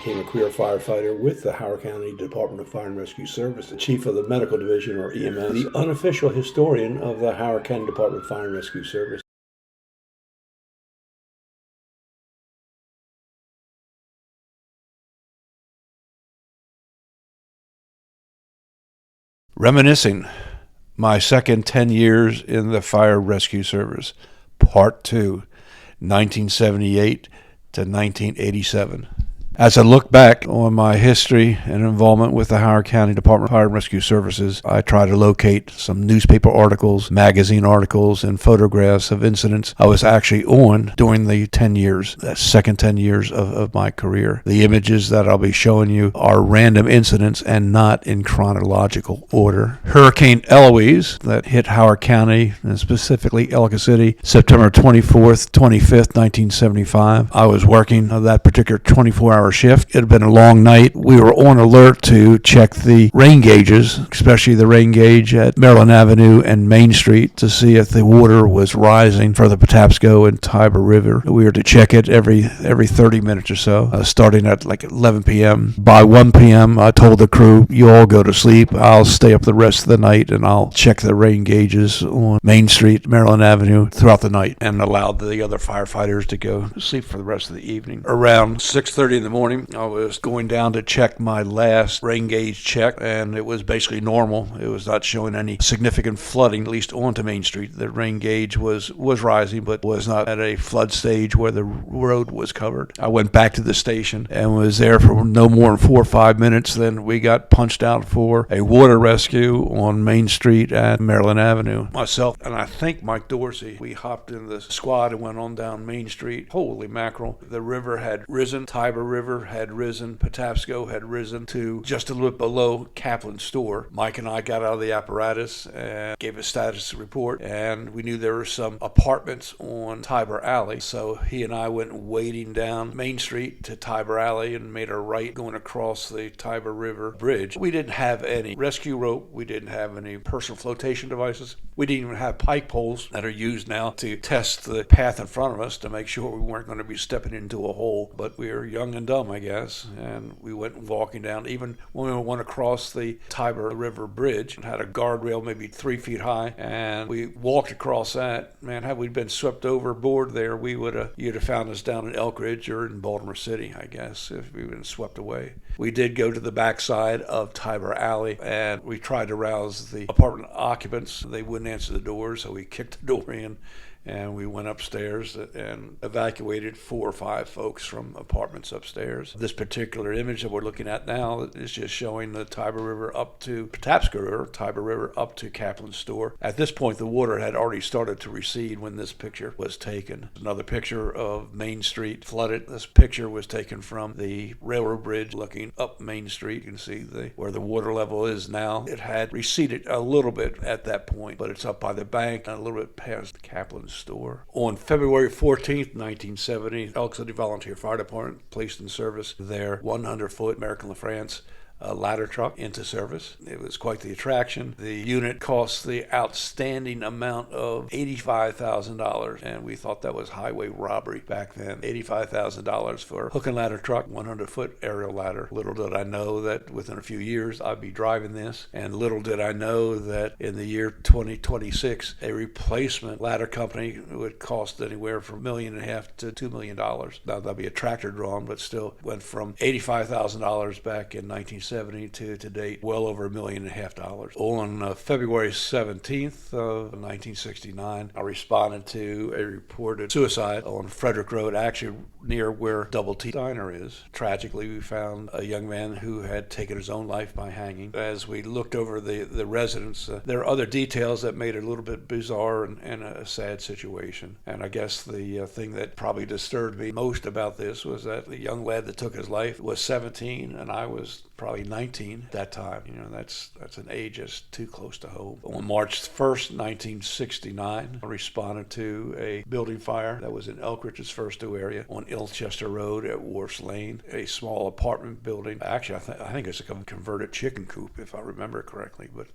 became a career firefighter with the Howard County Department of Fire and Rescue Service, the chief of the medical division, or EMS, the unofficial historian of the Howard County Department of Fire and Rescue Service. Reminiscing, my second 10 years in the Fire Rescue Service, Part 2, 1978 to 1987. As I look back on my history and involvement with the Howard County Department of Fire and Rescue Services, I try to locate some newspaper articles, magazine articles, and photographs of incidents I was actually on during the 10 years, that second 10 years of my career. The images that I'll be showing you are random incidents and not in chronological order. Hurricane Eloise that hit Howard County, and specifically Ellicott City, September 24th, 25th, 1975. I was working that particular 24-hour shift. It had been a long night. We were on alert to check the rain gauges, especially the rain gauge at Maryland Avenue and Main Street, to see if the water was rising for the Patapsco and Tiber River. We were to check it every 30 minutes or so, starting at like 11 p.m. By 1 p.m., I told the crew, you all go to sleep. I'll stay up the rest of the night and I'll check the rain gauges on Main Street, Maryland Avenue throughout the night, and allowed the other firefighters to go to sleep for the rest of the evening. Around 6:30 in the morning, I was going down to check my last rain gauge check, and it was basically normal. It was not showing any significant flooding, at least onto Main Street. The rain gauge was rising, but was not at a flood stage where the road was covered. I went back to the station and was there for no more than 4 or 5 minutes. Then we got punched out for a water rescue on Main Street at Maryland Avenue. Myself and I think Mike Dorsey, we hopped in the squad and went on down Main Street. Holy mackerel. The river had risen. Tiber River had risen. Patapsco had risen to just a little bit below Kaplan's store. Mike and I got out of the apparatus and gave a status report, and we knew there were some apartments on Tiber Alley, so he and I went wading down Main Street to Tiber Alley and made a right going across the Tiber River Bridge. We didn't have any rescue rope. We didn't have any personal flotation devices. We didn't even have pike poles that are used now to test the path in front of us to make sure we weren't going to be stepping into a hole. But we were young and dumb, I guess, and we went walking down. Even when we went across the Tiber River Bridge, it had a guardrail maybe 3 feet high, and we walked across that. Man, had we been swept overboard there, you'd have found us down in Elkridge or in Baltimore City, I guess, if we'd been swept away. We did go to the backside of Tiber Alley, and we tried to rouse the apartment occupants. They wouldn't answer the door, so we kicked the door in, and we went upstairs and evacuated 4 or 5 folks from apartments upstairs. This particular image that we're looking at now is just showing the Tiber River up to Patapsco River, Tiber River up to Kaplan's store. At this point, the water had already started to recede when this picture was taken. Another picture of Main Street flooded. This picture was taken from the railroad bridge looking up Main Street. You can see where the water level is now. It had receded a little bit at that point, but it's up by the bank and a little bit past Kaplan's store. On February 14th, 1970, Elk City Volunteer Fire Department placed in service their 100-foot American LaFrance ladder truck into service. It was quite the attraction. The unit cost the outstanding amount of $85,000, and we thought that was highway robbery back then. $85,000 for a hook and ladder truck, 100-foot aerial ladder. Little did I know that within a few years I'd be driving this, and little did I know that in the year 2026, a replacement ladder company would cost anywhere from $1.5 million to $2 million. Now that'd be a tractor drawn, but still went from $85,000 back in 1970 to date, well over $1.5 million. On February 17th of 1969, I responded to a reported suicide on Frederick Road, actually near where Double T Diner is. Tragically, we found a young man who had taken his own life by hanging. As we looked over the residence, there are other details that made it a little bit bizarre and a sad situation. And I guess the thing that probably disturbed me most about this was that the young lad that took his life was 17, and I was probably 19 at that time. You know, that's an age that's too close to home. On March 1st, 1969, I responded to a building fire that was in Elkridge's First Due area on Ilchester Road at Wharfs Lane, a small apartment building. Actually, I think it's a converted chicken coop, if I remember correctly, but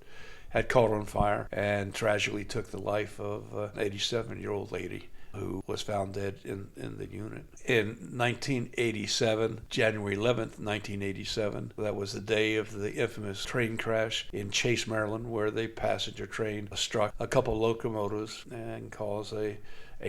had caught on fire and tragically took the life of an 87-year-old lady. who was found dead in the unit. In 1987, January 11th, 1987, that was the day of the infamous train crash in Chase, Maryland, where the passenger train struck a couple locomotives and caused a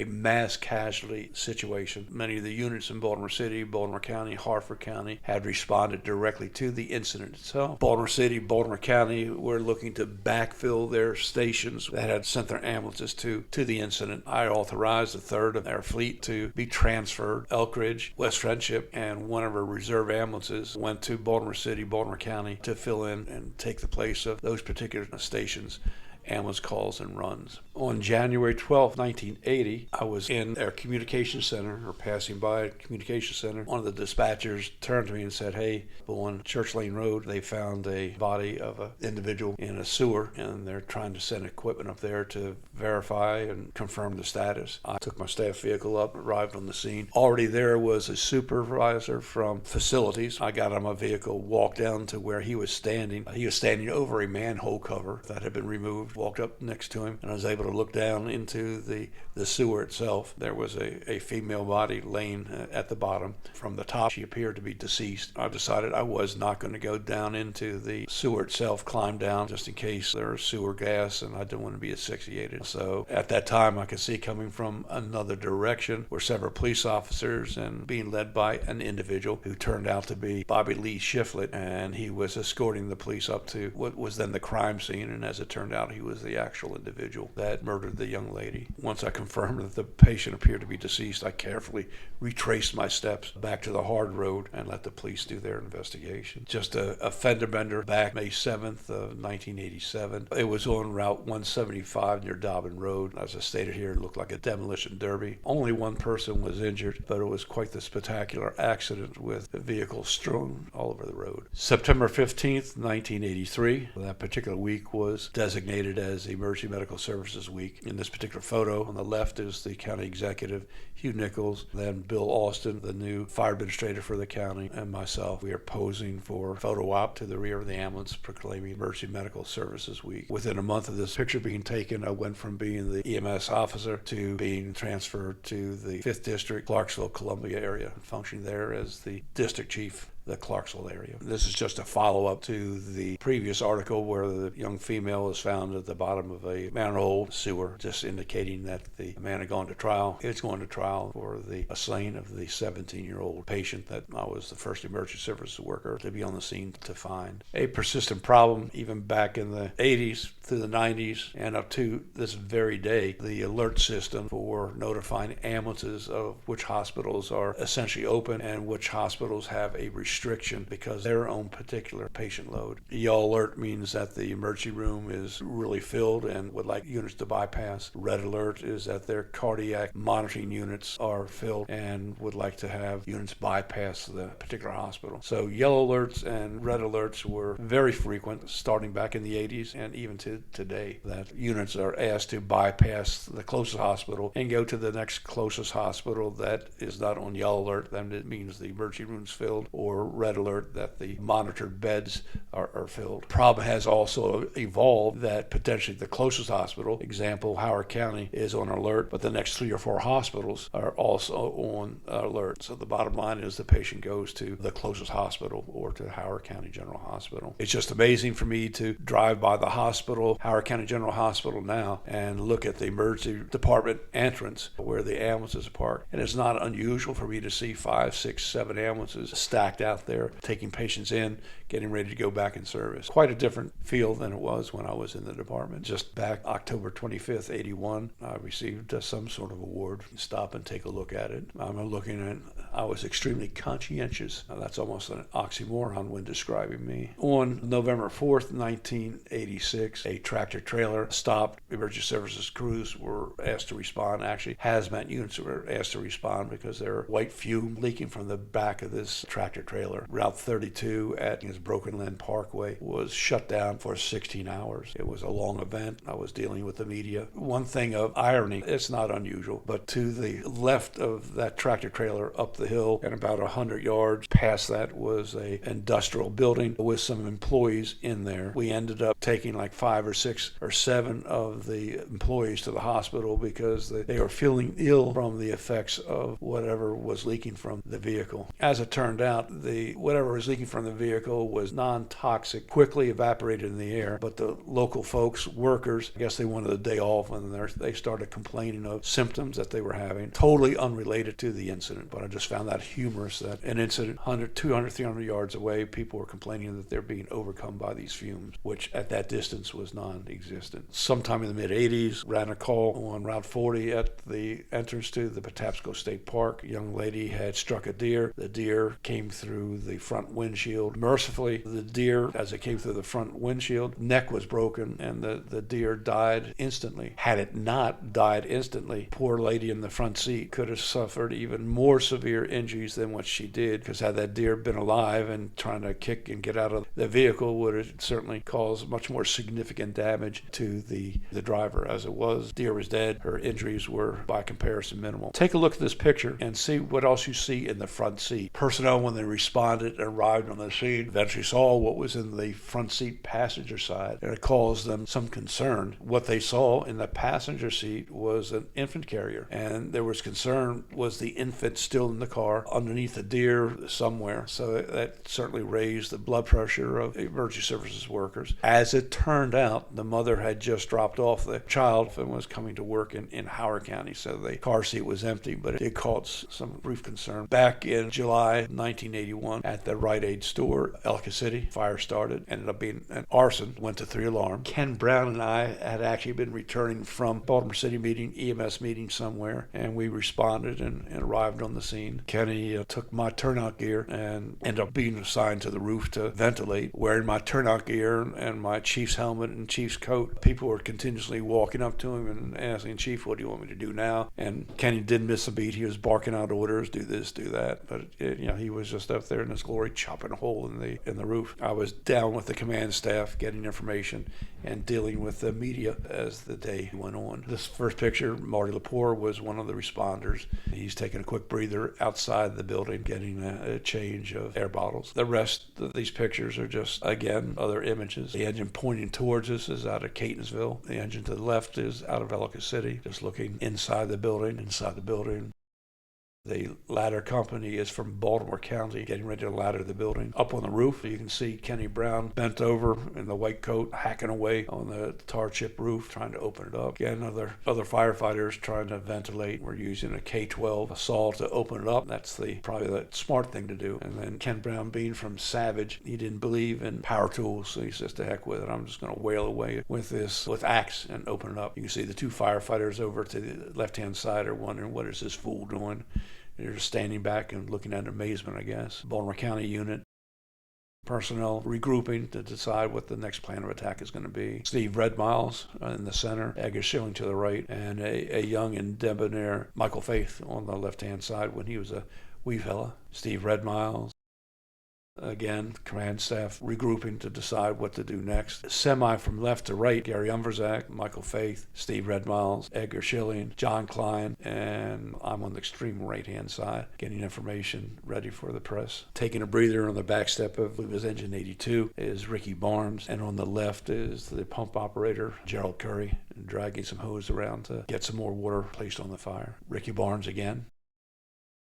mass casualty situation. Many of the units in Baltimore City, Baltimore County, Harford County had responded directly to the incident itself. Baltimore City, Baltimore County were looking to backfill their stations that had sent their ambulances to the incident. I authorized a third of our fleet to be transferred. Elk Ridge, West Friendship, and one of our reserve ambulances went to Baltimore City, Baltimore County to fill in and take the place of those particular stations' ambulance calls and runs. On January 12, 1980, I was in our communication center, or passing by a communication center. One of the dispatchers turned to me and said, "Hey, on Church Lane Road, they found a body of an individual in a sewer, and they're trying to send equipment up there to verify and confirm the status." I took my staff vehicle up, arrived on the scene. Already there was a supervisor from facilities. I got out of my vehicle, walked down to where he was standing. He was standing over a manhole cover that had been removed. Walked up next to him, and I was able to look down into the sewer itself. There was a female body laying at the bottom. From the top, she appeared to be deceased. I decided I was not going to go down into the sewer itself, climb down, just in case there was sewer gas, and I didn't want to be asphyxiated. So at that time, I could see coming from another direction were several police officers, and being led by an individual who turned out to be Bobby Lee Shiflett, and he was escorting the police up to what was then the crime scene, and as it turned out, he was the actual individual that murdered the young lady. Once I confirmed that the patient appeared to be deceased, I carefully retraced my steps back to the hard road and let the police do their investigation. Just a fender bender back May 7th of 1987. It was on Route 175 near Dobbin Road. As I stated here, it looked like a demolition derby. Only one person was injured, but it was quite the spectacular accident with vehicles strewn all over the road. September 15th, 1983. That particular week was designated as Emergency Medical Services Week. In this particular photo, on the left is the county executive, Hugh Nichols, then Bill Austin, the new fire administrator for the county, and myself. We are posing for photo op to the rear of the ambulance proclaiming Emergency Medical Services Week. Within a month of this picture being taken, I went from being the EMS officer to being transferred to the 5th District, Clarksville, Columbia area, functioning there as the district chief, the Clarksville area. This is just a follow-up to the previous article where the young female was found at the bottom of a manhole sewer, just indicating that the man had gone to trial. It's going to trial for the slaying of the 17-year-old patient that I was the first emergency services worker to be on the scene to find. A persistent problem even back in the 80s through the 90s and up to this very day, the alert system for notifying ambulances of which hospitals are essentially open and which hospitals have a restriction because of their own particular patient load. Yellow alert means that the emergency room is really filled and would like units to bypass. Red alert is that their cardiac monitoring units are filled and would like to have units bypass the particular hospital. So yellow alerts and red alerts were very frequent starting back in the 80s and even to today, that units are asked to bypass the closest hospital and go to the next closest hospital that is not on yellow alert. Then it means the emergency room's filled, or red alert that the monitored beds are filled. Problem has also evolved that potentially the closest hospital, example Howard County, is on alert, but the next 3 or 4 hospitals are also on alert. So the bottom line is the patient goes to the closest hospital or to Howard County General Hospital. It's just amazing for me to drive by the hospital, Howard County General Hospital now, and look at the emergency department entrance where the ambulances are parked. And it's not unusual for me to see 5, 6, 7 ambulances stacked out there, taking patients in, getting ready to go back in service. Quite a different feel than it was when I was in the department. Just back October 25th, 81, I received some sort of award. Stop and take a look at it. I'm looking at, I was extremely conscientious. Now, that's almost an oxymoron when describing me. On November 4th, 1986, a tractor trailer stopped. Emergency services crews were asked to respond. Actually, hazmat units were asked to respond because there were white fume leaking from the back of this tractor trailer. Route 32 at Broken Lynn Parkway was shut down for 16 hours. It was a long event. I was dealing with the media. One thing of irony, it's not unusual, but to the left of that tractor trailer up the hill, and about 100 yards past that was a industrial building with some employees in there. We ended up taking like 5 or 6 or 7 of the employees to the hospital because they were feeling ill from the effects of whatever was leaking from the vehicle. As it turned out, whatever was leaking from the vehicle was non-toxic, quickly evaporated in the air, but the local folks, workers, I guess they wanted a day off, and they started complaining of symptoms that they were having, totally unrelated to the incident. But I just found that humorous that an incident 100, 200, 300 yards away, people were complaining that they're being overcome by these fumes, which at that distance was non-existent. Sometime in the mid-'80s, ran a call on Route 40 at the entrance to the Patapsco State Park. A young lady had struck a deer. The deer came through the front windshield. Mercifully, the deer, as it came through the front windshield, neck was broken, and the deer died instantly. Had it not died instantly, poor lady in the front seat could have suffered even more severe injuries than what she did, because had that deer been alive and trying to kick and get out of the vehicle, would have certainly caused much more significant damage to the driver. As it was, deer was dead. Her injuries were by comparison minimal. Take a look at this picture and see what else you see in the front seat. Personnel, when they responded, arrived on the scene, eventually saw what was in the front seat passenger side, and it caused them some concern. What they saw in the passenger seat was an infant carrier, and there was concern, was the infant still in the car underneath the deer somewhere? So that certainly raised the blood pressure of emergency services workers. As it turned out, the mother had just dropped off the child and was coming to work in Howard County, so the car seat was empty, but it did cause some brief concern. Back in July 1981, at the Rite Aid store, Ellicott City, fire started, ended up being an arson, went to 3 alarm. Ken Brown and I had actually been returning from Baltimore City meeting, EMS meeting somewhere, and we responded and arrived on the scene. Kenny took my turnout gear and ended up being assigned to the roof to ventilate. Wearing my turnout gear and my chief's helmet and chief's coat, people were continuously walking up to him and asking, "Chief, what do you want me to do now?" And Kenny didn't miss a beat. He was barking out orders, do this, do that. But he was just up there in his glory, chopping a hole in the roof. I was down with the command staff, getting information and dealing with the media as the day went on. This first picture, Marty Lepore was one of the responders. He's taking a quick breather outside the building, getting a change of air bottles. The rest of these pictures are just, again, other images. The engine pointing towards us is out of Catonsville. The engine to the left is out of Ellicott City, just looking inside the building. The ladder company is from Baltimore County, getting ready to ladder the building. Up on the roof, you can see Kenny Brown bent over in the white coat, hacking away on the tar chip roof, trying to open it up. Again, other firefighters trying to ventilate. We're using a K-12 saw to open it up. That's probably the smart thing to do. And then Ken Brown, being from Savage, he didn't believe in power tools, so he says, "To heck with it. I'm just going to wail away with axe and open it up." You can see the 2 firefighters over to the left-hand side are wondering, what is this fool doing? They're just standing back and looking at amazement, I guess. Baltimore County unit personnel regrouping to decide what the next plan of attack is going to be. Steve Red Miles in the center, Edgar Schilling to the right, and a young and debonair Michael Faith on the left-hand side when he was a wee fella. Steve Red Miles. Again, command staff regrouping to decide what to do next. Semi from left to right, Gary Umverzak, Michael Faith, Steve Red Miles, Edgar Schilling, John Klein, and I'm on the extreme right-hand side, getting information ready for the press. Taking a breather on the back step of his engine 82 is Ricky Barnes, and on the left is the pump operator, Gerald Curry, dragging some hose around to get some more water placed on the fire. Ricky Barnes again.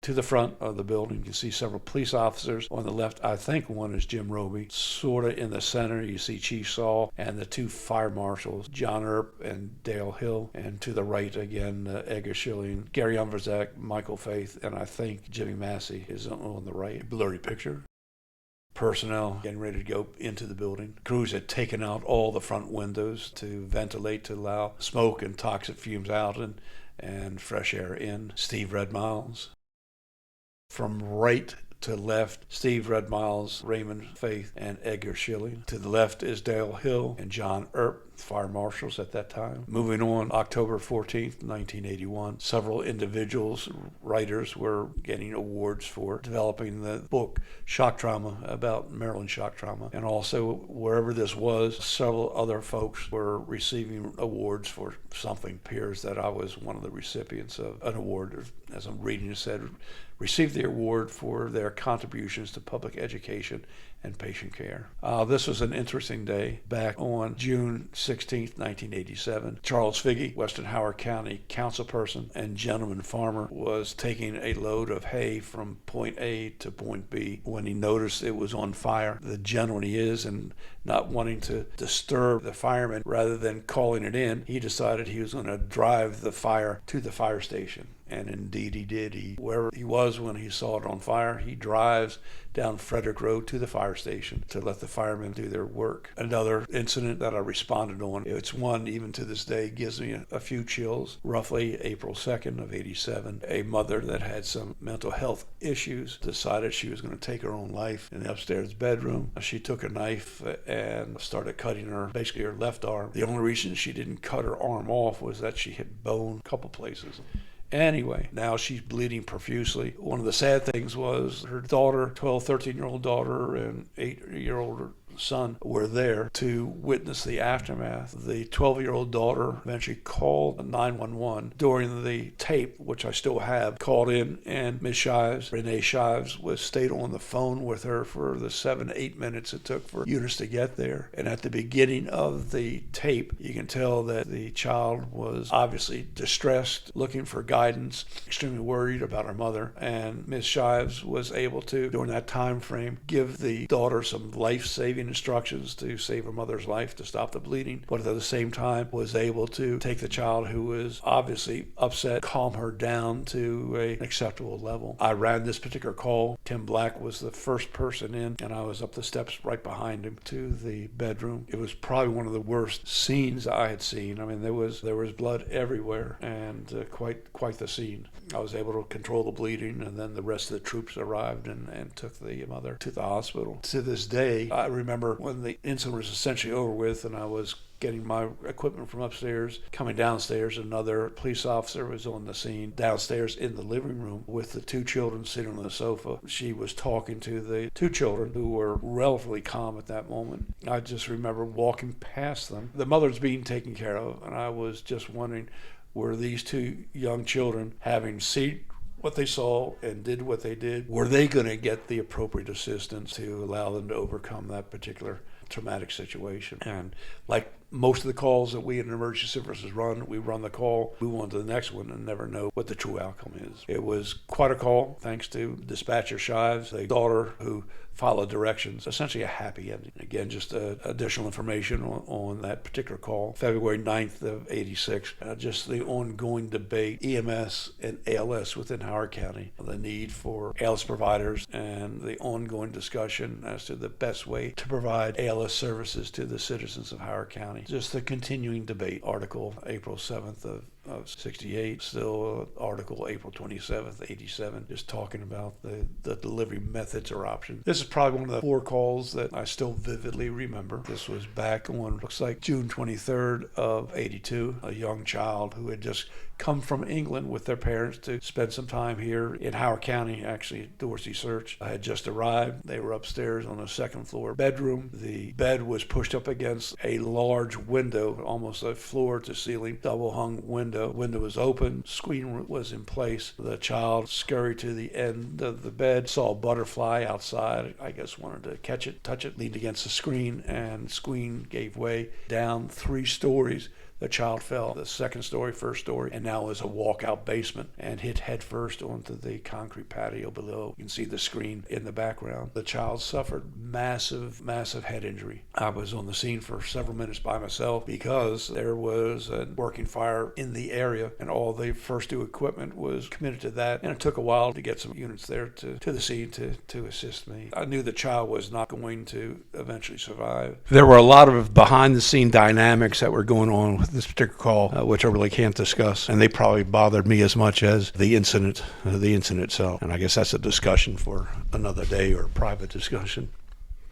To the front of the building, you can see several police officers. On the left, I think one is Jim Roby. Sort of in the center, you see Chief Saul and the 2 fire marshals, John Earp and Dale Hill. And to the right, again, Edgar Schilling, Gary Umverzak, Michael Faith, and I think Jimmy Massey is on the right. Blurry picture. Personnel getting ready to go into the building. Crews had taken out all the front windows to ventilate, to allow smoke and toxic fumes out and fresh air in. Steve Red Miles. From right to left, Steve Red Miles, Raymond Faith, and Edgar Schilling. To the left is Dale Hill and John Earp. fire marshals at that time. Moving on, October 14th, 1981, several individuals, writers, were getting awards for developing the book Shock Trauma, about Maryland shock trauma. And also, wherever this was, several other folks were receiving awards for something. It appears that I was one of the recipients of an award. As I'm reading, it said, received the award for their contributions to public education and patient care. This was an interesting day. Back on June 16th, 1987, Charles Figge, Western Howard County councilperson and gentleman farmer, was taking a load of hay from point A to point B when he noticed it was on fire. The gentleman he is, and not wanting to disturb the firemen, rather than calling it in, he decided he was going to drive the fire to the fire station. And indeed he did. Wherever he was when he saw it on fire, he drives down Frederick Road to the fire station to let the firemen do their work. Another incident that I responded on, it's one even to this day gives me a few chills. Roughly April 2nd of 87, a mother that had some mental health issues decided she was going to take her own life in the upstairs bedroom. She took a knife and started cutting basically her left arm. The only reason she didn't cut her arm off was that she hit bone a couple places. Anyway, now she's bleeding profusely. One of the sad things was her daughter, 12, 13-year-old daughter, and 8-year-old son were there to witness the aftermath. The 12-year-old daughter eventually called 911. During the tape, which I still have, called in, and Ms. Shives, Renee Shives, stayed on the phone with her for the 7 to 8 minutes it took for units to get there. And at the beginning of the tape, you can tell that the child was obviously distressed, looking for guidance, extremely worried about her mother. And Ms. Shives was able to, during that time frame, give the daughter some life-saving instructions to save her mother's life, to stop the bleeding, but at the same time was able to take the child, who was obviously upset, calm her down to an acceptable level. I ran this particular call. Tim Black was the first person in, and I was up the steps right behind him to the bedroom. It was probably one of the worst scenes I had seen. I mean, there was blood everywhere, and quite the scene. I was able to control the bleeding, and then the rest of the troops arrived and took the mother to the hospital. To this day, I remember when the incident was essentially over with, and I was getting my equipment from upstairs, coming downstairs, another police officer was on the scene downstairs in the living room with the two children sitting on the sofa. She was talking to the two children, who were relatively calm at that moment. I just remember walking past them. The mother's being taken care of, and I was just wondering, were these two young children, having seen what they saw and did what they did, were they going to get the appropriate assistance to allow them to overcome that particular traumatic situation? And like most of the calls that we in emergency services run, we run the call, move on to the next one, and never know what the true outcome is. It was quite a call, thanks to Dispatcher Shives, the daughter who followed directions. Essentially a happy ending. Again, just additional information on that particular call. February 9th of 86, just the ongoing debate, EMS and ALS within Howard County, the need for ALS providers, and the ongoing discussion as to the best way to provide ALS services to the citizens of Howard County. Just the continuing debate. Article April 7th of 68, still article April 27th, 87, just talking about the delivery methods or options. This is probably one of the 4 calls that I still vividly remember. This was back on, looks like June 23rd of 82, a young child who had just come from England with their parents to spend some time here in Howard County, actually Dorsey Search. I had just arrived. They were upstairs on a second floor bedroom. The bed was pushed up against a large window, almost a floor to ceiling, double hung window. Window was open, screen was in place. The child scurried to the end of the bed, saw a butterfly outside, I guess wanted to catch it, touch it, leaned against the screen, and screen gave way. Down 3 stories, the child fell. The second story, first story, and now is a walkout basement, and hit headfirst onto the concrete patio below. You can see the screen in the background. The child suffered massive head injury. I was on the scene for several minutes by myself because there was a working fire in the area, and all the first due equipment was committed to that, and it took a while to get some units there to the scene to assist me. I knew the child was not going to eventually survive. There were a lot of behind-the-scene dynamics that were going on with this particular call, which I really can't discuss, and they probably bothered me as much as the incident itself. And I guess that's a discussion for another day, or a private discussion.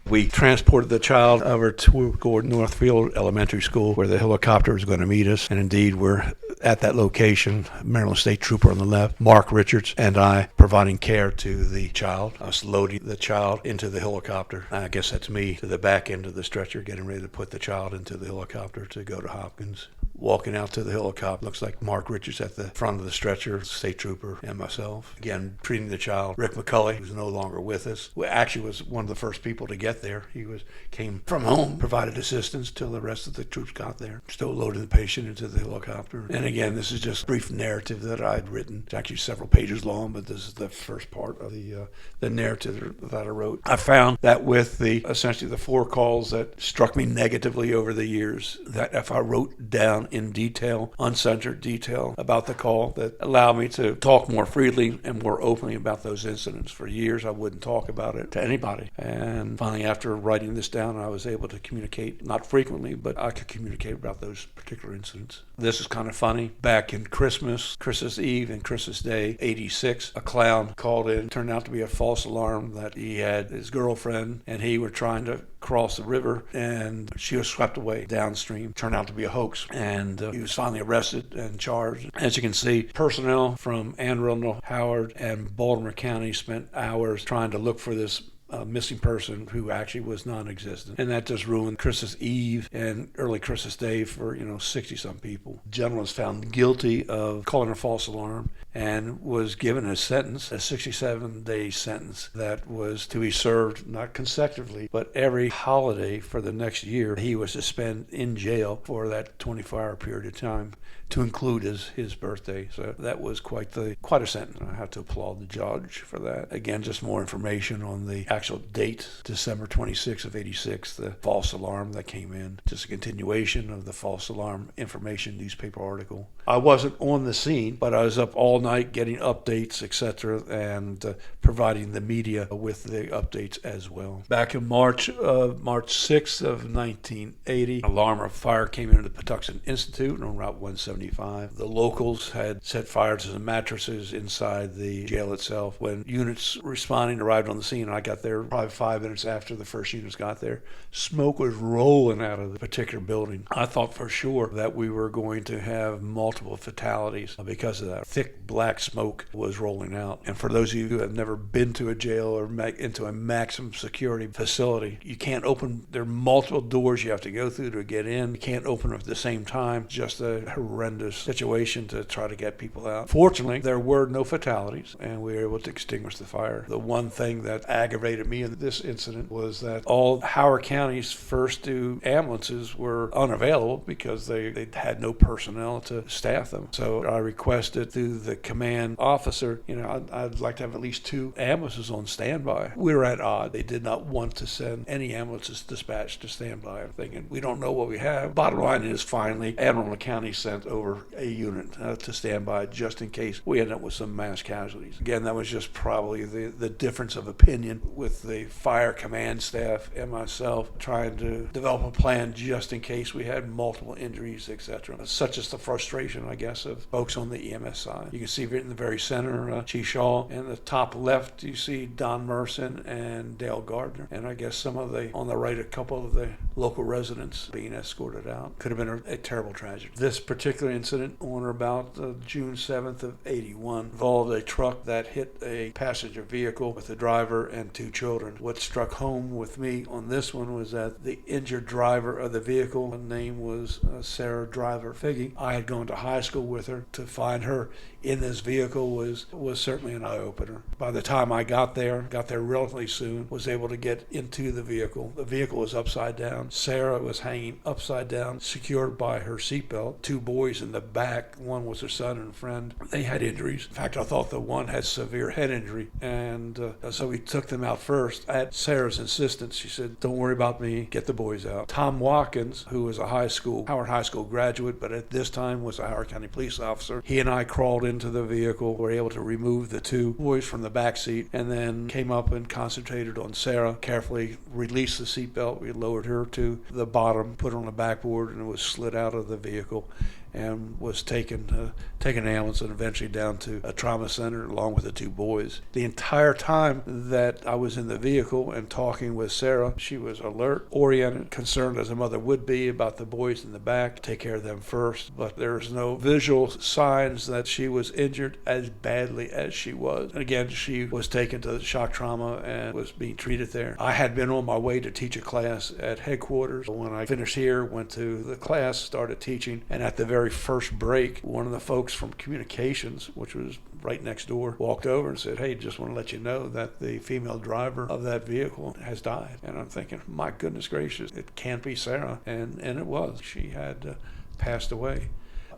We transported the child over to Gordon Northfield Elementary School, where the helicopter was going to meet us. And indeed, we're at that location, Maryland State Trooper on the left, Mark Richards, and I providing care to the child. Us loading the child into the helicopter. I guess that's me to the back end of the stretcher, getting ready to put the child into the helicopter to go to Hopkins. Walking out to the helicopter, looks like Mark Richards at the front of the stretcher, State Trooper, and myself. Again, treating the child. Rick McCulley, who's no longer with us, who actually was one of the first people to get there. He came from home, provided assistance till the rest of the troops got there. Still loaded the patient into the helicopter. And again, this is just a brief narrative that I'd written. It's actually several pages long, but this is the first part of the narrative that I wrote. I found that with essentially the 4 calls that struck me negatively over the years, that if I wrote down in detail, uncensored detail about the call, that allowed me to talk more freely and more openly about those incidents. For years, I wouldn't talk about it to anybody. And finally, after writing this down, I was able to communicate, not frequently, but I could communicate about those particular incidents. This is kind of funny. Back in Christmas Eve and Christmas Day, 86, a clown called in. Turned out to be a false alarm that he had his girlfriend and he were trying to cross the river, and she was swept away downstream. Turned out to be a hoax, and he was finally arrested and charged. As you can see, personnel from Anne Arundel, Howard, and Baltimore County spent hours trying to look for this missing person who actually was non-existent. And that just ruined Christmas Eve and early Christmas Day for, 60-some people. The gentleman was found guilty of calling a false alarm and was given a sentence, a 67-day sentence that was to be served not consecutively, but every holiday for the next year. He was to spend in jail for that 24-hour period of time, to include his birthday. So that was quite a sentence. I have to applaud the judge for that. Again, just more information on the actual date, December 26th of 86, the false alarm that came in. Just a continuation of the false alarm information newspaper article. I wasn't on the scene, but I was up all night getting updates, etc., and providing the media with the updates as well. Back in March 6th of 1980, an alarm of fire came into the Patuxent Institute on Route 175. The locals had set fire to some mattresses inside the jail itself. When units responding arrived on the scene, I got there probably 5 minutes after the first units got there. Smoke was rolling out of the particular building. I thought for sure that we were going to have multiple fatalities because of that. Thick black smoke was rolling out. And for those of you who have never been to a jail or into a maximum security facility, you can't open, there are multiple doors you have to go through to get in. You can't open them at the same time. Just a horrendous situation to try to get people out. Fortunately, there were no fatalities, and we were able to extinguish the fire. The one thing that aggravated me in this incident was that all Howard County's first 2 ambulances were unavailable because they had no personnel to staff them. So I requested through the command officer, I'd like to have at least 2 ambulances on standby. We were at odds. They did not want to send any ambulances dispatched to standby. I'm thinking, we don't know what we have. Bottom line is, finally, Anne Arundel County sent over a unit to standby just in case we end up with some mass casualties. Again, that was just probably the difference of opinion with the fire command staff and myself trying to develop a plan just in case we had multiple injuries, etc. Such is the frustration, I guess, of folks on the EMS side. You can see in the very center, Chief Shaw. In the top left, you see Don Merson and Dale Gardner. And I guess on the right, a couple of the local residents being escorted out. Could have been a terrible tragedy. This particular incident on or about June 7th of 81 involved a truck that hit a passenger vehicle with a driver and 2 children. What struck home with me on this one was that the injured driver of the vehicle, her name was Sarah Driver Figge. I had gone to high school with her. To find her in this vehicle was certainly an eye-opener. By the time I got there relatively soon, was able to get into the vehicle. The vehicle was upside down. Sarah was hanging upside down, secured by her seatbelt. 2 boys in the back, one was her son and friend. They had injuries. In fact, I thought the one had severe head injury, and so we took them out first. At Sarah's insistence, she said, "Don't worry about me, get the boys out." Tom Watkins, who was a Howard High School graduate, but at this time was a Howard County police officer, he and I crawled into the vehicle, were able to remove the 2 boys from the back seat, and then came up and concentrated on Sarah, carefully released the seatbelt. We lowered her to the bottom, put her on the backboard, and it was slid out of the vehicle. and was taken an ambulance and eventually down to a trauma center along with the two boys. The entire time that I was in the vehicle and talking with Sarah, she was alert, oriented, concerned as a mother would be about the boys in the back, take care of them first. But there's no visual signs that she was injured as badly as she was. And again, she was taken to shock trauma and was being treated there. I had been on my way to teach a class at headquarters. When I finished here, went to the class, started teaching, and at the very first break, one of the folks from communications, which was right next door, walked over and said, "Hey, just want to let you know that the female driver of that vehicle has died." And I'm thinking, my goodness gracious, it can't be Sarah. And it was. She had passed away.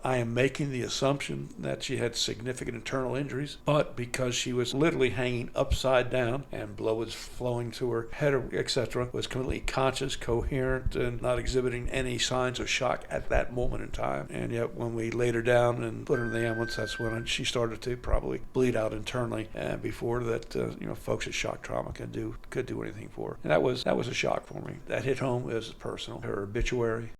I am making the assumption that she had significant internal injuries, but because she was literally hanging upside down and blood was flowing to her head, etc., was completely conscious, coherent, and not exhibiting any signs of shock at that moment in time. And yet when we laid her down and put her in the ambulance, that's when she started to probably bleed out internally. And before that, folks at shock trauma could do anything for her. And that was a shock for me. That hit home. It was personal. Her obituary.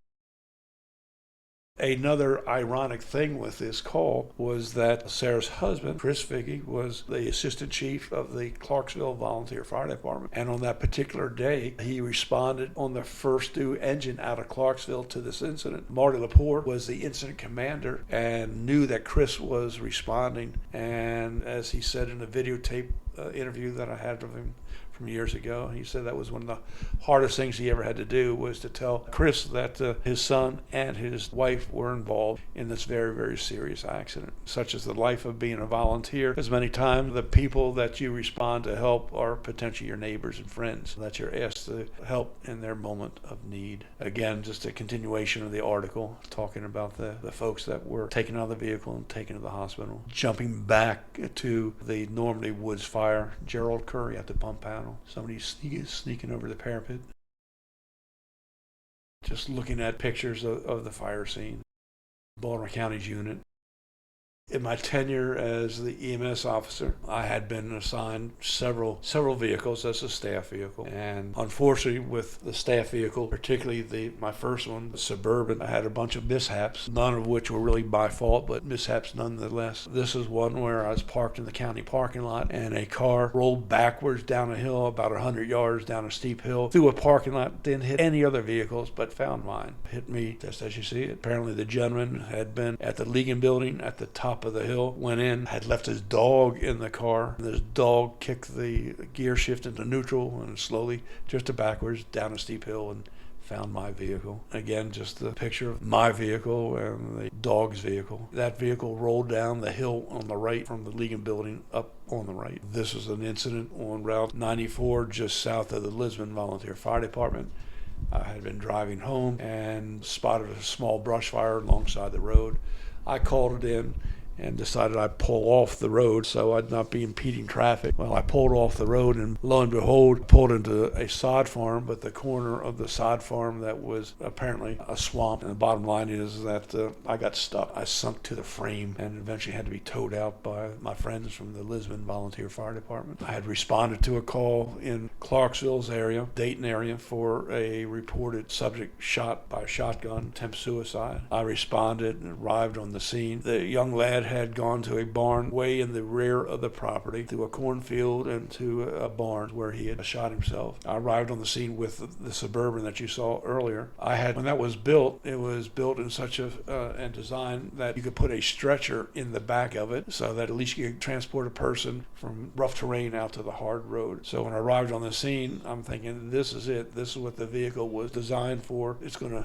Another ironic thing with this call was that Sarah's husband, Chris Viggy, was the assistant chief of the Clarksville Volunteer Fire Department. And on that particular day, he responded on the first due engine out of Clarksville to this incident. Marty Lepore was the incident commander and knew that Chris was responding. And as he said in the videotape interview that I had with him from years ago, he said that was one of the hardest things he ever had to do, was to tell Chris that his son and his wife were involved in this very, very serious accident. Such as the life of being a volunteer, as many times the people that you respond to help are potentially your neighbors and friends that you're asked to help in their moment of need. Again, just a continuation of the article talking about the folks that were taken out of the vehicle and taken to the hospital. Jumping back to the Normandy Woods fire, Gerald Curry at the pump panel. Somebody sneaking over the parapet. Just looking at pictures of the fire scene. Baltimore County's unit. In my tenure as the EMS officer, I had been assigned several vehicles as a staff vehicle. And unfortunately, with the staff vehicle, particularly my first one, the Suburban, I had a bunch of mishaps, none of which were really my fault, but mishaps nonetheless. This is one where I was parked in the county parking lot, and a car rolled backwards down a hill, about 100 yards down a steep hill, through a parking lot, didn't hit any other vehicles, but found mine. Hit me just as you see it. Apparently, the gentleman had been at the Legan building at the top of the hill, went in, had left his dog in the car. This dog kicked the gear shift into neutral and slowly drifted backwards down a steep hill and found my vehicle. Again, just the picture of my vehicle and the dog's vehicle. That vehicle rolled down the hill on the right from the Legan building up on the right. This was an incident on Route 94 just south of the Lisbon Volunteer Fire Department. I had been driving home and spotted a small brush fire alongside the road. I called it in and decided I'd pull off the road so I'd not be impeding traffic. Well, I pulled off the road, and lo and behold, pulled into a sod farm, but the corner of the sod farm that was apparently a swamp. And the bottom line is that I got stuck. I sunk to the frame and eventually had to be towed out by my friends from the Lisbon Volunteer Fire Department. I had responded to a call in Clarksville's area, Dayton area, for a reported subject shot by a shotgun, attempt suicide. I responded and arrived on the scene. The young lad had gone to a barn way in the rear of the property, through a cornfield and to a barn where he had shot himself. I arrived on the scene with the Suburban that you saw earlier. When that was built, it was built in such a and designed that you could put a stretcher in the back of it so that at least you could transport a person from rough terrain out to the hard road. So when I arrived on the scene, I'm thinking, this is it. This is what the vehicle was designed for. It's gonna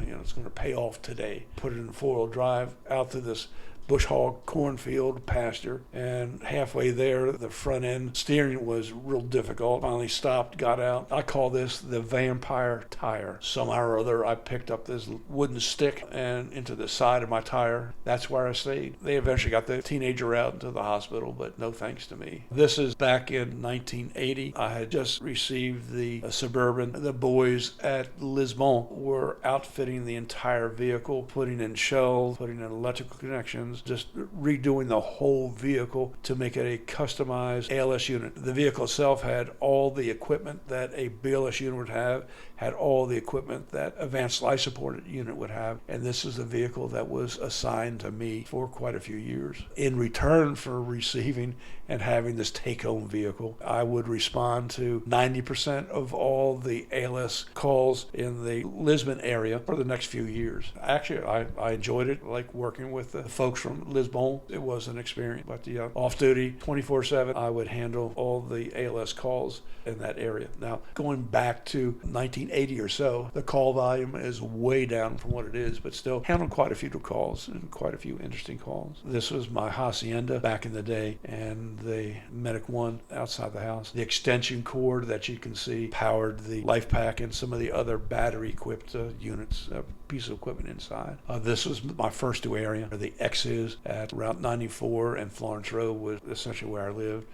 pay off today. Put it in four-wheel drive out to this bush hog cornfield pasture, and halfway there the front end steering was real difficult. Finally stopped, got out. I call this the vampire tire. Somehow or other I picked up this wooden stick and into the side of my tire. That's where I stayed. They eventually got the teenager out into the hospital, but no thanks to me. This is back in 1980. I had just received the Suburban. The boys at Lisbon were outfitting the entire vehicle, putting in shells, putting in electrical connections, modifications, just redoing the whole vehicle to make it a customized ALS unit. The vehicle itself had all the equipment that a BLS unit would have, had all the equipment that advanced life support unit would have, and this is the vehicle that was assigned to me for quite a few years. In return for receiving and having this take-home vehicle, I would respond to 90% of all the ALS calls in the Lisbon area for the next few years. Actually, I enjoyed it, like working with the folks from Lisbon. It was an experience. But off-duty, 24/7, I would handle all the ALS calls in that area. Now, going back to 1980 or so, the call volume is way down from what it is, but still handled quite a few calls and quite a few interesting calls. This was my Hacienda back in the day, and the Medic 1 outside the house. The extension cord that you can see powered the Life Pack and some of the other battery-equipped units, piece of equipment inside. This was my first new area. The X is at Route 94 and Florence Road was essentially where I lived.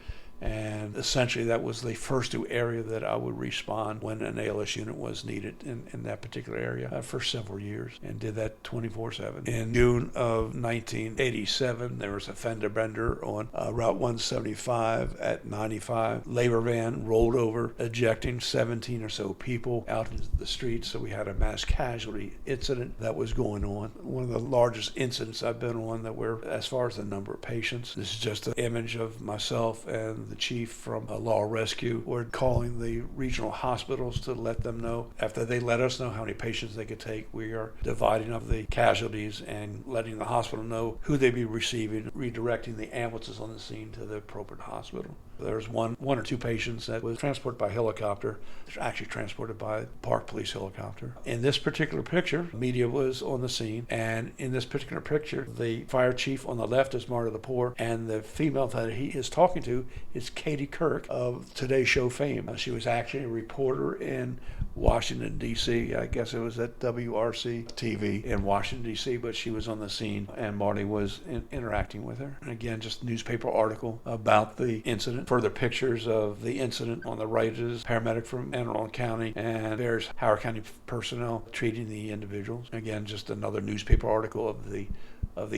And essentially that was the first new area that I would respond when an ALS unit was needed in that particular area for several years, and did that 24/7. In June of 1987, there was a fender bender on Route 175 at 95. Labor van rolled over, ejecting 17 or so people out into the streets, so we had a mass casualty incident that was going on. One of the largest incidents I've been on that were, as far as the number of patients. This is just an image of myself and the chief from Law Rescue. We're calling the regional hospitals to let them know. After they let us know how many patients they could take, we are dividing up the casualties and letting the hospital know who they'd be receiving, redirecting the ambulances on the scene to the appropriate hospital. There's one or two patients that was transported by helicopter. They're actually transported by Park Police helicopter. In this particular picture, media was on the scene, and in this particular picture, the fire chief on the left is Marta Lepore, and the female that he is talking to is Katie Kirk of Today Show fame. She was actually a reporter in Washington, D.C. I guess it was at WRC TV in Washington, D.C., but she was on the scene, and Marty was interacting with her. And again, just a newspaper article about the incident. Further pictures of the incident. On the right is paramedic from Anne Arundel County, and there's Howard County personnel treating the individuals. Again, just another newspaper article of the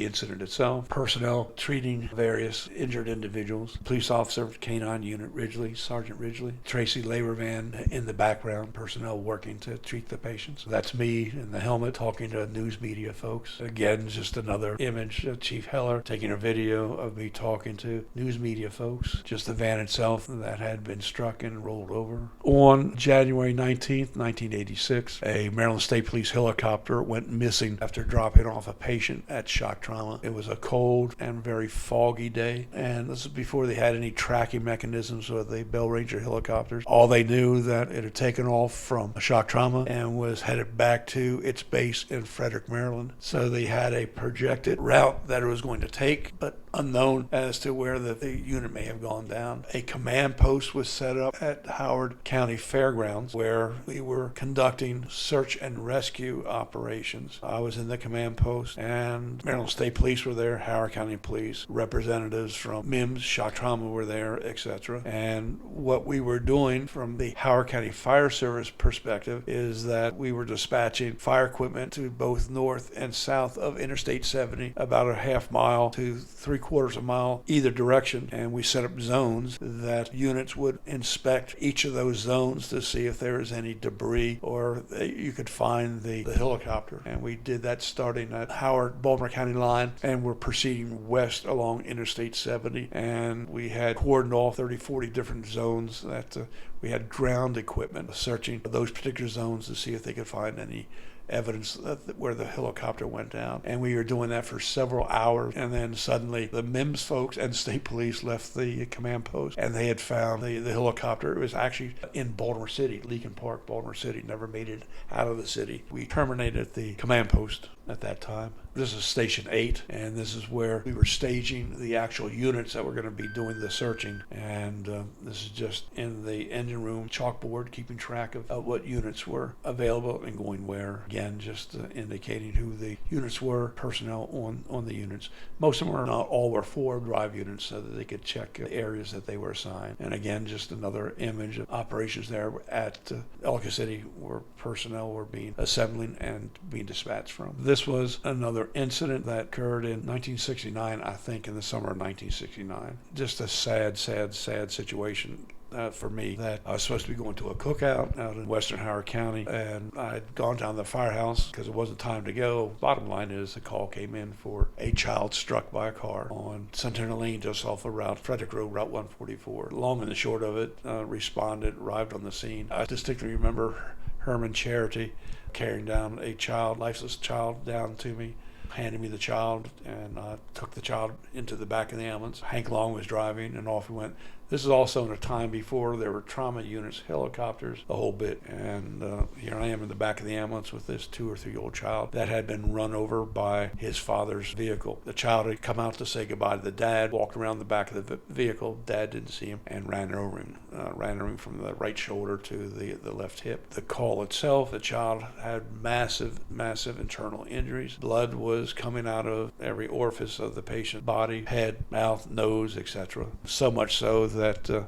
incident itself. Personnel treating various injured individuals. Police officer, K-9 Unit Ridgely, Sergeant Ridgely. Tracy labor van in the background, personnel working to treat the patients. That's me in the helmet talking to news media folks. Again, just another image of Chief Heller taking a video of me talking to news media folks. Just the van itself that had been struck and rolled over. On January 19th, 1986, a Maryland State Police helicopter went missing after dropping off a patient at shock trauma. It was a cold and very foggy day, and this is before they had any tracking mechanisms with the Bell Ranger helicopters. All they knew that it had taken off from shock trauma and was headed back to its base in Frederick, Maryland. So they had a projected route that it was going to take, but unknown as to where the unit may have gone down. A command post was set up at Howard County Fairgrounds where we were conducting search and rescue operations. I was in the command post, and Maryland State Police were there, Howard County Police, representatives from MIMS, shock trauma were there, etc. And what we were doing from the Howard County Fire Service perspective is that we were dispatching fire equipment to both north and south of Interstate 70, about a half mile to 3/4 of a mile either direction, and we set up zones that units would inspect each of those zones to see if there was any debris or you could find the helicopter. And we did that starting at Howard-Baltimore County line, and we're proceeding west along Interstate 70, and we had cordoned off 30-40 different zones that we had ground equipment searching those particular zones to see if they could find any evidence where the helicopter went down. And we were doing that for several hours, and then suddenly the MIMS folks and state police left the command post, and they had found the helicopter. It was actually in Baltimore City, Leakin Park, Baltimore City, never made it out of the city. We terminated the command post at that time. This is Station 8, and this is where we were staging the actual units that were going to be doing the searching. And this is just in the engine room chalkboard, keeping track of what units were available and going where. Again, again, just indicating who the units were, personnel on the units. Most of them were, not all were 4-drive units so that they could check the areas that they were assigned. And again, just another image of operations there at Ellicott City where personnel were being assembling and being dispatched from. This was another incident that occurred in 1969, I think in the summer of 1969. Just a sad situation. For me, that I was supposed to be going to a cookout out in western Howard County, and I'd gone down to the firehouse because it wasn't time to go. Bottom line is the call came in for a child struck by a car on Centennial Lane just off of Frederick Road, Route 144. Long and the short of it, responded, arrived on the scene. I distinctly remember Herman Charity carrying down a child, lifeless child, down to me, handed me the child, and took the child into the back of the ambulance. Hank Long was driving, and off we went. This is also in a time before there were trauma units, helicopters, the whole bit. And here I am in the back of the ambulance with this 2 or 3-year-old child that had been run over by his father's vehicle. The child had come out to say goodbye to the dad, walked around the back of the vehicle. Dad didn't see him and ran over him from the right shoulder to the left hip. The call itself, the child had massive internal injuries. Blood was coming out of every orifice of the patient's body, head, mouth, nose, etc. So much so that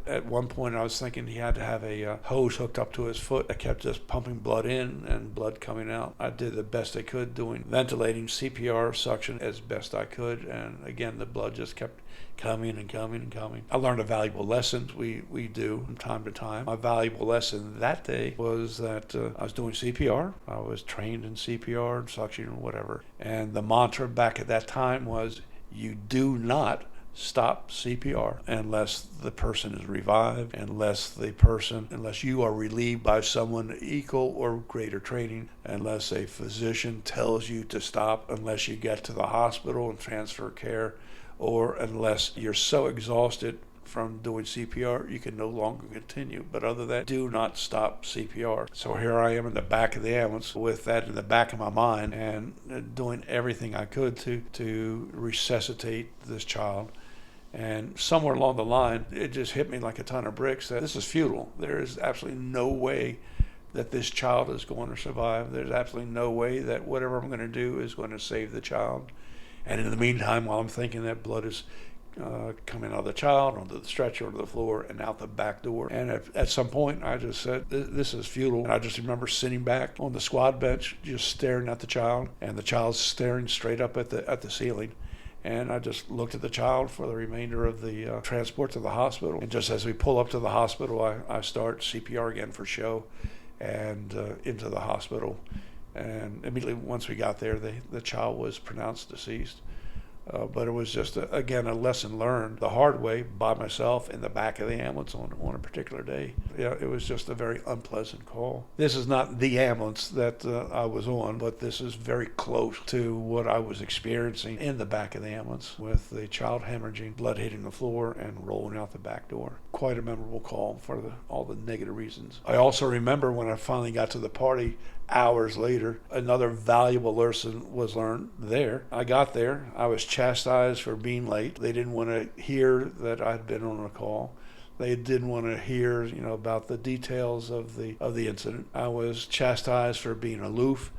at one point I was thinking he had to have a hose hooked up to his foot that kept just pumping blood in and blood coming out. I did the best I could doing ventilating, CPR, suction as best I could, and again the blood just kept coming and coming and coming. I learned a valuable lesson. We do from time to time. My valuable lesson that day was that I was doing CPR. I was trained in CPR and suction and whatever. And the mantra back at that time was, you do not stop CPR unless the person is revived, unless you are relieved by someone equal or greater training, unless a physician tells you to stop, unless you get to the hospital and transfer care, or unless you're so exhausted from doing CPR you can no longer continue. But other than that, do not stop CPR. So here I am in the back of the ambulance with that in the back of my mind and doing everything I could to resuscitate this child. And somewhere along the line, it just hit me like a ton of bricks that this is futile. There is absolutely no way that this child is going to survive. There's absolutely no way that whatever I'm going to do is going to save the child. And in the meantime, while I'm thinking that blood is coming out of the child, onto the stretcher, onto the floor, and out the back door. And at some point, I just said, this is futile. And I just remember sitting back on the squad bench, just staring at the child, and the child's staring straight up at the ceiling. And I just looked at the child for the remainder of the transport to the hospital. And just as we pull up to the hospital, I start CPR again for show and into the hospital. And immediately once we got there, the child was pronounced deceased. But it was just, again, a lesson learned the hard way by myself in the back of the ambulance on a particular day. Yeah, it was just a very unpleasant call. This is not the ambulance that I was on, but this is very close to what I was experiencing in the back of the ambulance with the child hemorrhaging, blood hitting the floor, and rolling out the back door. Quite a memorable call for all the negative reasons. I also remember when I finally got to the party, hours later, another valuable lesson was learned there. I got there. I was chastised for being late. They didn't want to hear that I'd been on a call. They didn't want to hear, about the details of the incident. I was chastised for being aloof,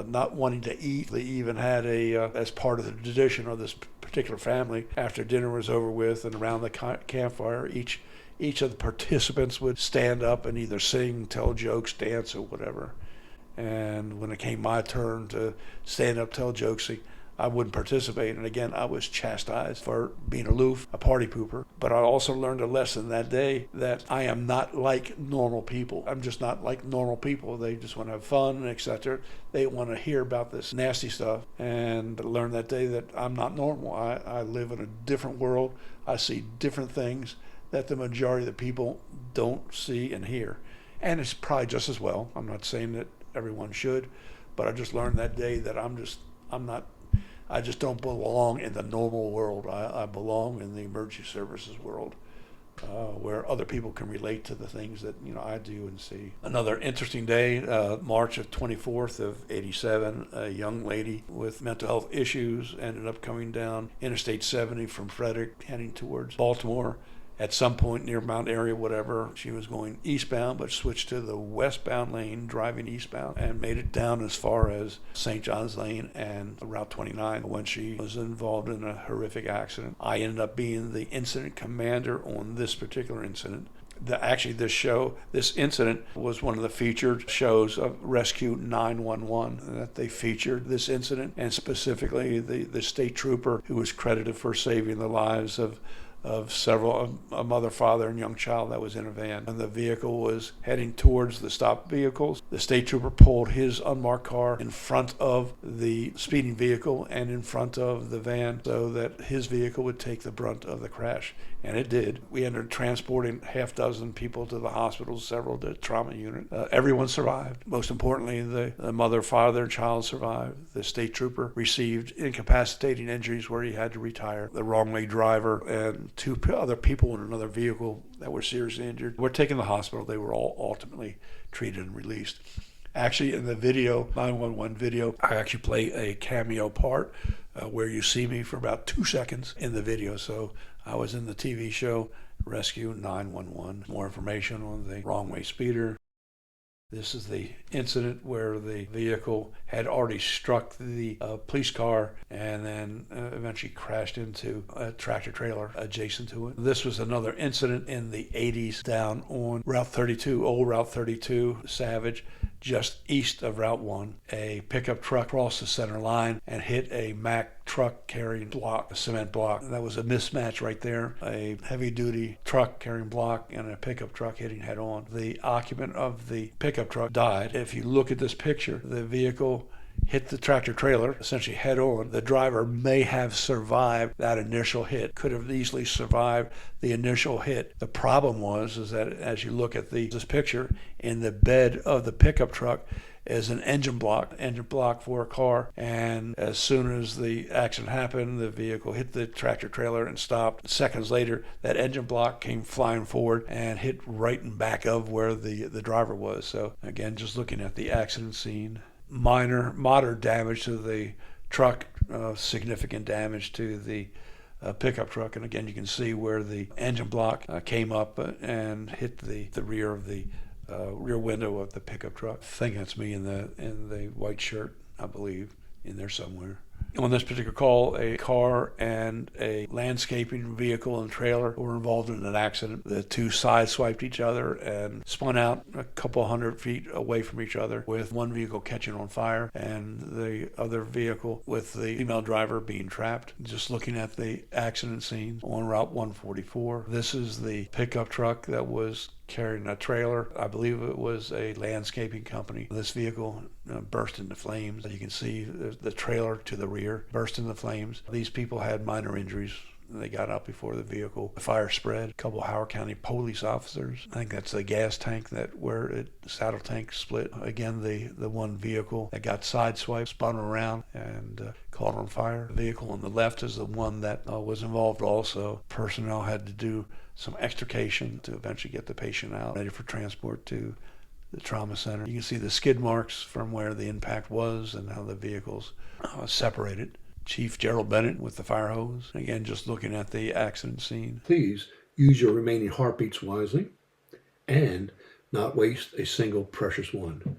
not wanting to eat. They even had as part of the tradition of this particular family, after dinner was over with and around the campfire, each of the participants would stand up and either sing, tell jokes, dance, or whatever. And when it came my turn to stand up, tell jokes, I wouldn't participate. And again, I was chastised for being aloof, a party pooper. But I also learned a lesson that day that I am not like normal people. I'm just not like normal people. They just want to have fun, etc. They want to hear about this nasty stuff. And I learned that day that I'm not normal. I live in a different world. I see different things that the majority of the people don't see and hear. And it's probably just as well. I'm not saying that everyone should, but I just learned that day that I just don't belong in the normal world. I belong in the emergency services world, where other people can relate to the things that I do and see. Another interesting day, March of 24th of 87, a young lady with mental health issues ended up coming down Interstate 70 from Frederick heading towards Baltimore, At some point near Mount Airy, whatever, she was going eastbound, but switched to the westbound lane, driving eastbound, and made it down as far as St. John's Lane and Route 29 when she was involved in a horrific accident. I ended up being the incident commander on this particular incident. This incident was one of the featured shows of Rescue 911 that they featured this incident, and specifically the state trooper who was credited for saving the lives of several, a mother, father, and young child that was in a van. And the vehicle was heading towards the stopped vehicles. The state trooper pulled his unmarked car in front of the speeding vehicle and in front of the van so that his vehicle would take the brunt of the crash. And it did. We ended up transporting half dozen people to the hospital, several to trauma unit. Everyone survived. Most importantly, the mother, father, and child survived. The state trooper received incapacitating injuries where he had to retire. The wrong-way driver and two other people in another vehicle that were seriously injured were taken to the hospital. They were all ultimately treated and released. Actually, in the video, 911 video, I actually play a cameo part where you see me for about 2 seconds in the video. So I was in the TV show Rescue 911. More information on the wrong-way speeder. This is the incident where the vehicle had already struck the police car and then eventually crashed into a tractor trailer adjacent to it. This was another incident in the 80s down on Route 32, old Route 32, Savage, just east of Route 1. A pickup truck crossed the center line and hit a Mack truck carrying block, a cement block. That was a mismatch right there. A heavy-duty truck carrying block and a pickup truck hitting head-on. The occupant of the pickup truck died. If you look at this picture, the vehicle hit the tractor trailer essentially head on. The driver may have survived that initial hit, could have easily survived the initial hit. The problem is that as you look at this picture, in the bed of the pickup truck is an engine block for a car, and as soon as the accident happened, the vehicle hit the tractor trailer and stopped. Seconds later, that engine block came flying forward and hit right in back of where the driver was. So again, just looking at the accident scene, moderate damage to the truck, significant damage to the pickup truck, and again you can see where the engine block came up and hit the rear of the rear window of the pickup truck. I think that's me in the white shirt, I believe, in there somewhere. On this particular call, a car and a landscaping vehicle and trailer were involved in an accident. The two sideswiped each other and spun out a couple hundred feet away from each other, with one vehicle catching on fire and the other vehicle with the female driver being trapped. Just looking at the accident scene on Route 144. This is the pickup truck that was carrying a trailer. I believe it was a landscaping company. This vehicle burst into flames. You can see the trailer to the rear burst into flames. These people had minor injuries. They got out before the vehicle. The fire spread. A couple Howard County police officers. I think that's the gas tank the saddle tank split. Again, the one vehicle that got sideswiped spun around and caught on fire. The vehicle on the left is the one that was involved also. Personnel had to do some extrication to eventually get the patient out, ready for transport to the trauma center. You can see the skid marks from where the impact was and how the vehicles separated. Chief Gerald Bennett with the fire hose. Again, just looking at the accident scene. Please use your remaining heartbeats wisely and not waste a single precious one.